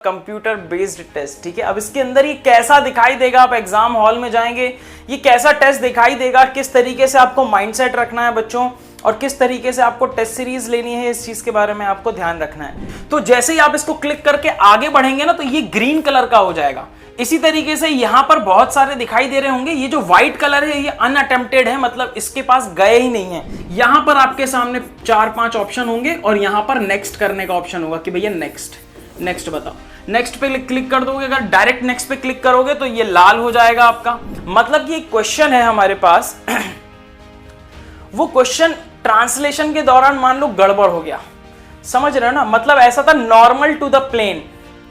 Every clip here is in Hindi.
Computer based test. ठीक है, अब इसके अंदर ये कैसा दिखाई देगा, आप एग्जाम हॉल में जाएंगे ये कैसा टेस्ट दिखाई देगा, किस तरीके से आपको माइंडसेट रखना है बच्चों और किस तरीके से आपको टेस्ट सीरीज लेनी है, इस चीज के बारे में आपको ध्यान रखना है। तो जैसे ही आप इसको क्लिक करके आगे बढ़ेंगे ना तो ये ग्रीन कलर का हो जाएगा। इसी तरीके से यहां पर बहुत सारे दिखाई दे रहे होंगे, ये जो व्हाइट कलर है ये अनअटेम्प्टेड है, मतलब इसके पास गए ही नहीं है। यहां पर आपके सामने 4-5 ऑप्शन होंगे और यहां पर नेक्स्ट करने का ऑप्शन होगा कि भैया नेक्स्ट बताओ। नेक्स्ट पे क्लिक कर दोगे, अगर डायरेक्ट नेक्स्ट पे क्लिक करोगे तो ये लाल हो जाएगा आपका। मतलब कि एक क्वेश्चन है हमारे पास वो क्वेश्चन ट्रांसलेशन के दौरान मान लो गड़बड़ हो गया, समझ रहे हो ना, मतलब ऐसा था नॉर्मल टू द प्लेन,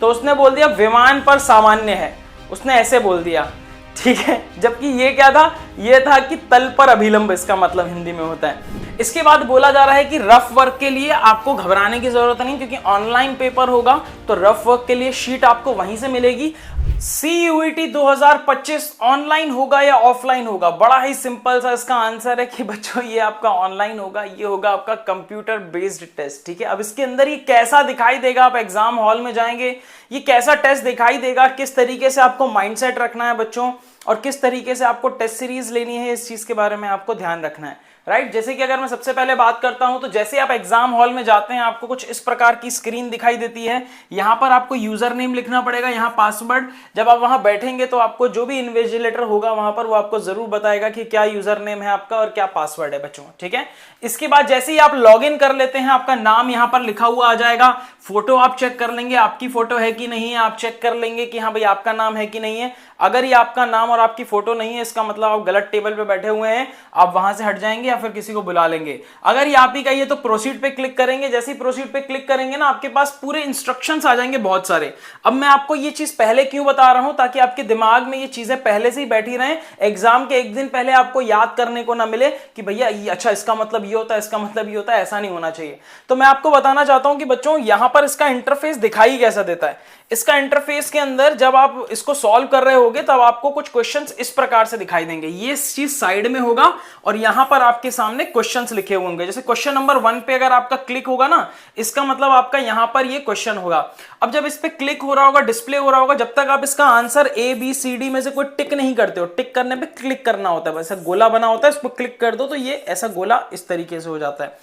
तो उसने बोल दिया विमान पर सामान्य है, उसने ऐसे बोल दिया। ठीक है, जबकि ये क्या था, ये था कि तल पर अभिलंब, इसका मतलब हिंदी में होता है। इसके बाद बोला जा रहा है कि रफ वर्क के लिए आपको घबराने की जरूरत नहीं, क्योंकि ऑनलाइन पेपर होगा तो रफ वर्क के लिए शीट आपको वहीं से मिलेगी। CUET 2025 ऑनलाइन होगा या ऑफलाइन होगा, बड़ा ही सिंपल सा इसका आंसर है कि बच्चों ये आपका ऑनलाइन होगा, ये होगा आपका कंप्यूटर बेस्ड टेस्ट। ठीक है, अब इसके अंदर ये कैसा दिखाई देगा, आप एग्जाम हॉल में जाएंगे ये कैसा टेस्ट दिखाई देगा, किस तरीके से आपको माइंडसेट रखना है बच्चों और किस तरीके से आपको टेस्ट सीरीज लेनी है, इस चीज के बारे में आपको ध्यान रखना है। राइट, जैसे कि अगर मैं सबसे पहले बात करता हूं तो जैसे आप एग्जाम हॉल में जाते हैं आपको कुछ इस प्रकार की स्क्रीन दिखाई देती है। यहां पर आपको यूजर नेम लिखना पड़ेगा, यहां पासवर्ड। जब आप वहां बैठेंगे तो आपको जो भी इन्विजिलेटर होगा वहां पर वो आपको जरूर बताएगा कि क्या यूजर नेम है आपका और क्या पासवर्ड है बच्चों। ठीक है, इसके बाद जैसे ही आप लॉग इन कर लेते हैं आपका नाम यहां पर लिखा हुआ आ जाएगा। फोटो आप चेक कर लेंगे, आपकी फोटो है कि नहीं है, आप चेक कर लेंगे कि हाँ भाई आपका नाम है कि नहीं है। अगर ये आपका नाम और आपकी फोटो नहीं है इसका मतलब आप गलत टेबल पे बैठे हुए हैं, आप वहां से हट जाएंगे या फिर किसी को बुला लेंगे। अगर ये आप ही का ये तो प्रोसीड पे क्लिक करेंगे, जैसे ही प्रोसीड पे क्लिक करेंगे ना आपके पास पूरे इंस्ट्रक्शंस आ जाएंगे बहुत सारे। अब मैं आपको ये चीज पहले क्यों बता रहा हूं, ताकि आपके दिमाग में ये चीजें पहले से ही बैठी रहें, एग्जाम के एक दिन पहले आपको याद करने को ना मिले कि भैया अच्छा इसका मतलब ये होता है, इसका मतलब ये होता है, ऐसा नहीं होना चाहिए। तो मैं आपको बताना चाहता हूं कि बच्चों यहां पर इसका इंटरफेस दिखाई कैसा देता है। इसका इंटरफेस के अंदर जब आप इसको सॉल्व कर रहे होगे तब आपको कुछ क्वेश्चंस इस प्रकार से दिखाई देंगे, ये चीज साइड में होगा और यहां पर आपके सामने क्वेश्चंस लिखे हुए होंगे। जैसे क्वेश्चन नंबर 1 पे अगर आपका क्लिक होगा ना, इसका मतलब आपका यहां पर ये क्वेश्चन होगा। अब जब इस पे क्लिक हो रहा होगा, डिस्प्ले हो रहा होगा, जब तक आप इसका आंसर ABCD में से कोई टिक नहीं करते हो, टिक करने पे क्लिक करना होता है, वैसा गोला बना होता है, इस पर क्लिक कर दो तो ये ऐसा गोला इस तरीके से हो जाता है।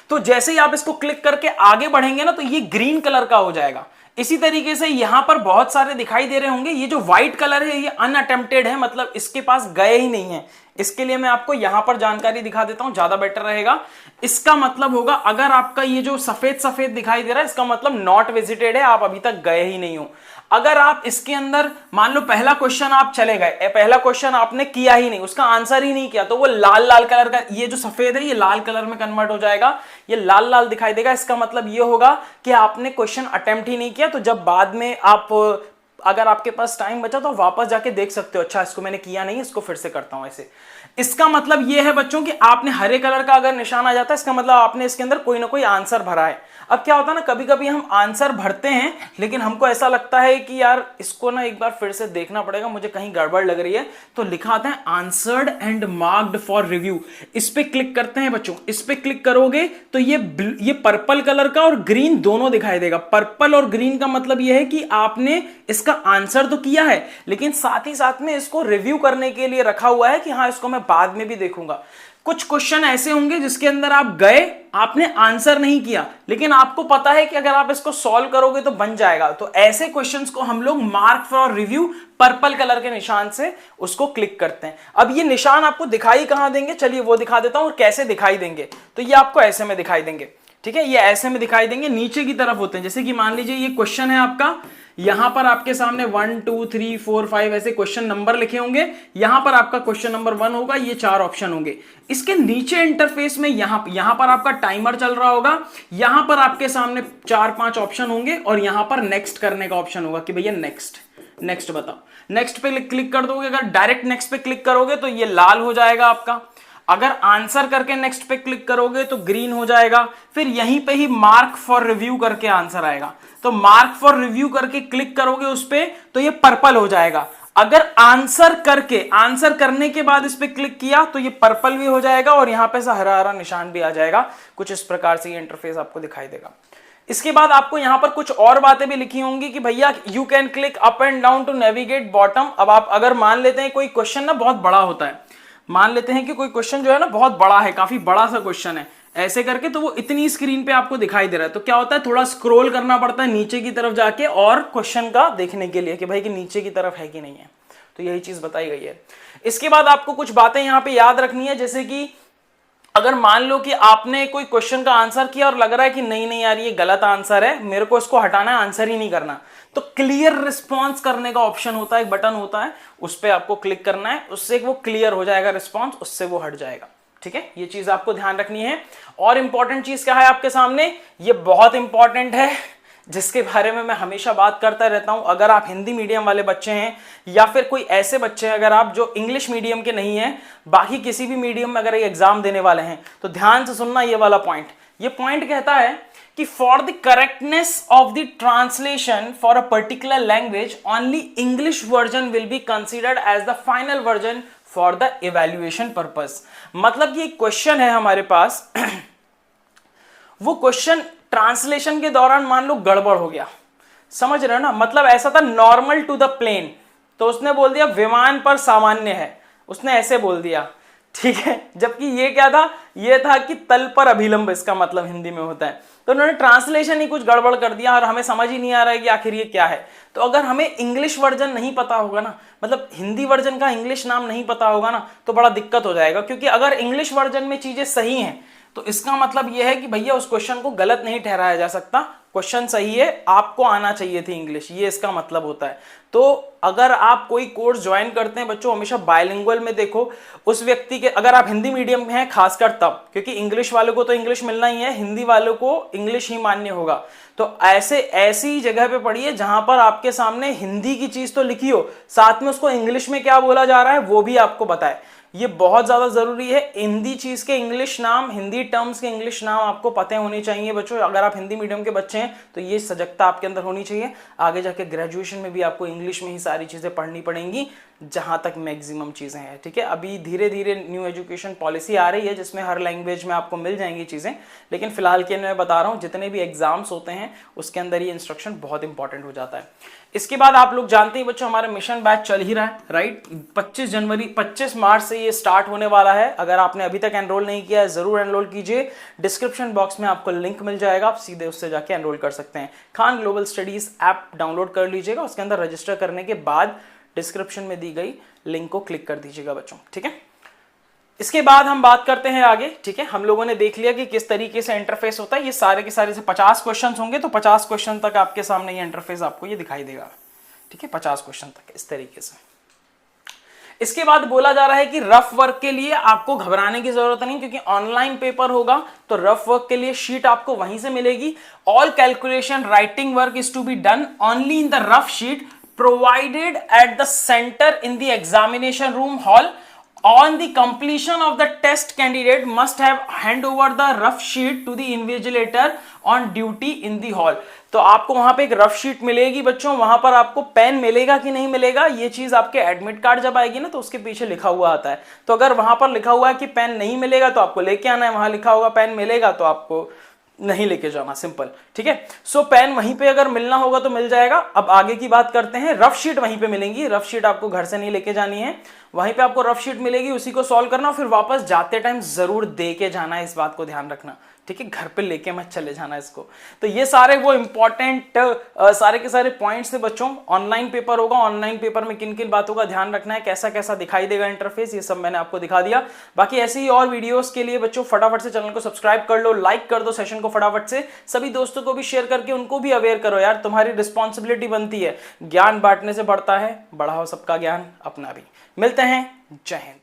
तो जैसे ही आप इसको क्लिक करके आगे बढ़ेंगे ना तो ये ग्रीन कलर का हो जाएगा। इसी तरीके से यहां पर बहुत सारे दिखाई दे रहे होंगे, ये जो व्हाइट कलर है ये अनअटेम्प्टेड है, मतलब इसके पास गए ही नहीं है। इसके लिए मैं आपको यहां पर जानकारी दिखा देता हूं, ज्यादा बेटर रहेगा। इसका मतलब होगा अगर आपका ये जो सफेद सफेद दिखाई दे रहा है इसका मतलब नॉट विजिटेड है, आप अभी तक गए ही नहीं हो। अगर आप इसके अंदर मान लो पहला क्वेश्चन आप चले गए, पहला क्वेश्चन आपने किया ही नहीं, उसका आंसर ही नहीं किया, तो वो लाल लाल कलर का, ये जो सफेद है ये लाल कलर में कन्वर्ट हो जाएगा, ये लाल लाल दिखाई देगा। इसका मतलब ये होगा कि आपने क्वेश्चन अटेम्प्ट ही नहीं किया। तो जब बाद में आप अगर आपके पास टाइम बचा तो वापस जाके देख सकते हो, अच्छा इसको मैंने किया नहीं, इसको फिर से करता हूं ऐसे। इसका मतलब यह है बच्चों कि आपने हरे कलर का अगर निशान आ जाता है इसका मतलब आपने इसके अंदर कोई ना कोई आंसर भरा है। अब क्या होता है ना, कभी कभी हम आंसर भरते हैं लेकिन हमको ऐसा लगता है कि यार इसको ना एक बार फिर से देखना पड़ेगा, मुझे कहीं गड़बड़ लग रही है, तो लिखा आता है answered and marked for review. इस पे क्लिक करते हैं बच्चों, इस पे क्लिक करोगे तो ये पर्पल कलर का और ग्रीन दोनों दिखाई देगा। पर्पल और ग्रीन का मतलब यह है कि आपने इसका आंसर तो किया है लेकिन साथ ही साथ में इसको रिव्यू करने के लिए रखा हुआ है कि हाँ इसको मैं बाद में भी देखूंगा। कुछ क्वेश्चन ऐसे होंगे जिसके अंदर आप गए, आपने आंसर नहीं किया लेकिन आपको पता है कि अगर आप इसको सॉल्व करोगे तो बन जाएगा, तो ऐसे क्वेश्चंस को हम लोग mark for review purple colour के निशान से उसको क्लिक करते हैं। अब ये निशान आपको दिखाई कहां देंगे, चलिए वो दिखा देता हूं। और कैसे दिखाई देंगे, तो ये आपको ऐसे में दिखाई देंगे। ठीक है, ये ऐसे में दिखाई देंगे, नीचे की तरफ होते हैं। जैसे कि मान लीजिए ये क्वेश्चन है आपका, यहां पर आपके सामने 1 2 3 4 5 ऐसे क्वेश्चन नंबर लिखे होंगे। यहां पर आपका क्वेश्चन नंबर 1 होगा, ये 4 ऑप्शन होंगे। इसके नीचे इंटरफेस में यहां पर आपका टाइमर चल रहा होगा, यहां पर आपके सामने 4-5 ऑप्शन होंगे और यहां पर नेक्स्ट करने का ऑप्शन होगा कि भैया नेक्स्ट बताओ। नेक्स्ट पे क्लिक कर दोगे, अगर डायरेक्ट नेक्स्ट पे क्लिक करोगे तो ये लाल हो जाएगा आपका। अगर आंसर करके नेक्स्ट पे क्लिक करोगे तो ग्रीन हो जाएगा। फिर यहीं पे ही मार्क फॉर रिव्यू करके आंसर आएगा, तो मार्क फॉर रिव्यू करके क्लिक करोगे उस पे तो ये पर्पल हो जाएगा। अगर आंसर करने के बाद इस पे क्लिक किया तो ये पर्पल भी हो जाएगा और यहां पे हरा हरा निशान भी आ जाएगा। कुछ इस प्रकार से ये इंटरफेस आपको दिखाई देगा। इसके बाद आपको यहां पर कुछ और बातें भी लिखी होंगी कि भैया you can click up and down to navigate bottom. अब आप अगर मान लेते हैं कोई क्वेश्चन ना बहुत बड़ा होता है, मान लेते हैं कि कोई क्वेश्चन जो है ना बहुत बड़ा है, काफी बड़ा सा क्वेश्चन है ऐसे करके, तो वो इतनी स्क्रीन पे आपको दिखाई दे रहा है, तो क्या होता है थोड़ा स्क्रॉल करना पड़ता है नीचे की तरफ जाके और क्वेश्चन का देखने के लिए कि भाई कि नीचे की तरफ है कि नहीं है। तो यही चीज बताई गई है। इसके बाद आपको कुछ बातें यहां पे याद रखनी है, जैसे कि अगर मान लो कि आपने कोई क्वेश्चन का आंसर किया और लग रहा है कि नहीं नहीं यार ये गलत आंसर है, मेरे को इसको हटाना है, आंसर ही नहीं करना, तो क्लियर रिस्पॉन्स करने का ऑप्शन होता है, एक बटन होता है, उस पर आपको क्लिक करना है, उससे वो क्लियर हो जाएगा रिस्पॉन्स, उससे वो हट जाएगा। ठीक है, ये चीज आपको ध्यान रखनी है। और इंपॉर्टेंट चीज क्या है आपके सामने, ये बहुत इंपॉर्टेंट है जिसके बारे में मैं हमेशा बात करता रहता हूं। अगर आप हिंदी मीडियम वाले बच्चे हैं या फिर कोई ऐसे बच्चे हैं अगर आप जो इंग्लिश मीडियम के नहीं हैं, बाकी किसी भी मीडियम में अगर ये एग्जाम देने वाले हैं, तो ध्यान से सुनना ये वाला पॉइंट। ये पॉइंट कहता है कि for the correctness of the translation for a particular language only English version will be considered as the final version for the evaluation purpose. मतलब ये क्वेश्चन है हमारे पास वो क्वेश्चन ट्रांसलेशन के दौरान मान लो गड़बड़ हो गया, समझ रहे हो ना, मतलब ऐसा था नॉर्मल टू द प्लेन, तो उसने बोल दिया विमान पर सामान्य है, उसने ऐसे बोल दिया, ठीक है, जबकि ये क्या था, ये था कि तल पर अभिलंब इसका मतलब हिंदी में होता है। तो उन्होंने ट्रांसलेशन ही कुछ गड़बड़ कर दिया और हमें समझ ही नहीं आ रहा है कि आखिर ये क्या है। तो अगर हमें इंग्लिश वर्जन नहीं पता होगा ना, मतलब हिंदी वर्जन का इंग्लिश नाम नहीं पता होगा ना, तो बड़ा दिक्कत हो जाएगा, क्योंकि अगर इंग्लिश वर्जन में चीजें सही हैं तो इसका मतलब यह है कि भैया उस क्वेश्चन को गलत नहीं ठहराया जा सकता, क्वेश्चन सही है, आपको आना चाहिए थी इंग्लिश, ये इसका मतलब होता है। तो अगर आप कोई कोर्स ज्वाइन करते हैं बच्चों, हमेशा बायलिंगुअल में देखो उस व्यक्ति के, अगर आप हिंदी मीडियम में हैं खासकर तब, क्योंकि इंग्लिश वालों को तो इंग्लिश मिलना ही है, हिंदी वालों को इंग्लिश ही मान्य होगा। तो ऐसी जगह पे पढ़िए जहां पर आपके सामने हिंदी की चीज तो लिखी हो, साथ में उसको इंग्लिश में क्या बोला जा रहा है वो भी आपको बताए। ये बहुत ज्यादा जरूरी है। हिंदी चीज के इंग्लिश नाम, हिंदी टर्म्स के इंग्लिश नाम आपको पते होने चाहिए बच्चों। अगर आप हिंदी मीडियम के बच्चे हैं तो ये सजगता आपके अंदर होनी चाहिए। आगे जाके ग्रेजुएशन में भी आपको इंग्लिश में ही सारी चीजें पढ़नी पड़ेंगी, जहां तक मैक्सिमम चीजें हैं। ठीक है, अभी धीरे धीरे न्यू एजुकेशन पॉलिसी आ रही है जिसमें हर लैंग्वेज में आपको मिल जाएंगी चीजें, लेकिन फिलहाल के मैं बता रहा हूं जितने भी एग्जाम्स होते हैं उसके अंदर ये इंस्ट्रक्शन बहुत इंपॉर्टेंट हो जाता है। इसके बाद आप लोग जानते हैं बच्चों हमारा मिशन बैच चल ही रहा है, राइट। 25 मार्च से ये स्टार्ट होने वाला है। अगर आपने अभी तक एनरोल नहीं किया है जरूर एनरोल कीजिए, डिस्क्रिप्शन बॉक्स में आपको लिंक मिल जाएगा, आप सीधे उससे जाके एनरोल कर सकते हैं। Khan global studies app download कर लीजिएगा, उसके अंदर रजिस्टर करने के बाद डिस्क्रिप्शन में दी गई लिंक को क्लिक कर दीजिएगा बच्चों, ठीक है। इसके बाद हम बात करते हैं आगे, ठीक है। हम लोगों ने देख लिया कि किस तरीके से इंटरफेस होता है। ये सारे के सारे से 50 क्वेश्चन होंगे, तो 50 क्वेश्चन तक आपके सामने ये इंटरफेस आपको ये दिखाई देगा, ठीक है, 50 क्वेश्चन तक इस तरीके से। इसके बाद बोला जा रहा है कि रफ वर्क के लिए आपको घबराने की जरूरत नहीं, क्योंकि ऑनलाइन पेपर होगा तो रफ वर्क के लिए शीट आपको वहीं से मिलेगी। All calculation writing work is to be done only in the rough sheet provided at the center in the examination room hall. On the completion of the test, candidate must have hand over the rough sheet to the invigilator on duty in the hall. तो आपको वहां पे एक रफ शीट मिलेगी बच्चों, वहां पर आपको पेन मिलेगा कि नहीं मिलेगा ये चीज आपके एडमिट कार्ड जब आएगी ना तो उसके पीछे लिखा हुआ आता है। तो अगर वहां पर लिखा हुआ है कि पेन नहीं मिलेगा तो आपको लेके आना है, वहां लिखा होगा पेन मिलेगा तो आपको नहीं लेके जाना, सिंपल, ठीक है। सो पेन वहीं पे अगर मिलना होगा तो मिल जाएगा। अब आगे की बात करते हैं, रफ शीट वहीं पे मिलेंगी, रफ शीट आपको घर से नहीं लेके जानी है, वहीं पे आपको रफ शीट मिलेगी, उसी को सॉल्व करना, फिर वापस जाते टाइम जरूर दे के जाना है, इस बात को ध्यान रखना, ठीक है, घर पे लेके मत चले जाना इसको। तो ये सारे वो इंपॉर्टेंट सारे के सारे पॉइंट्स थे बच्चों। ऑनलाइन पेपर होगा, ऑनलाइन पेपर में किन किन बातों का ध्यान रखना है, कैसा कैसा दिखाई देगा इंटरफेस, ये सब मैंने आपको दिखा दिया। बाकी ऐसे ही और वीडियोस के लिए बच्चों फटाफट से चैनल को सब्सक्राइब कर लो, लाइक कर दो सेशन को फटाफट से, सभी दोस्तों को भी शेयर करके उनको भी अवेयर करो यार, तुम्हारी रिस्पॉन्सिबिलिटी बनती है। ज्ञान बांटने से बढ़ता है, बढ़ाओ सबका ज्ञान अपना भी। मिलते हैं, जय हिंद।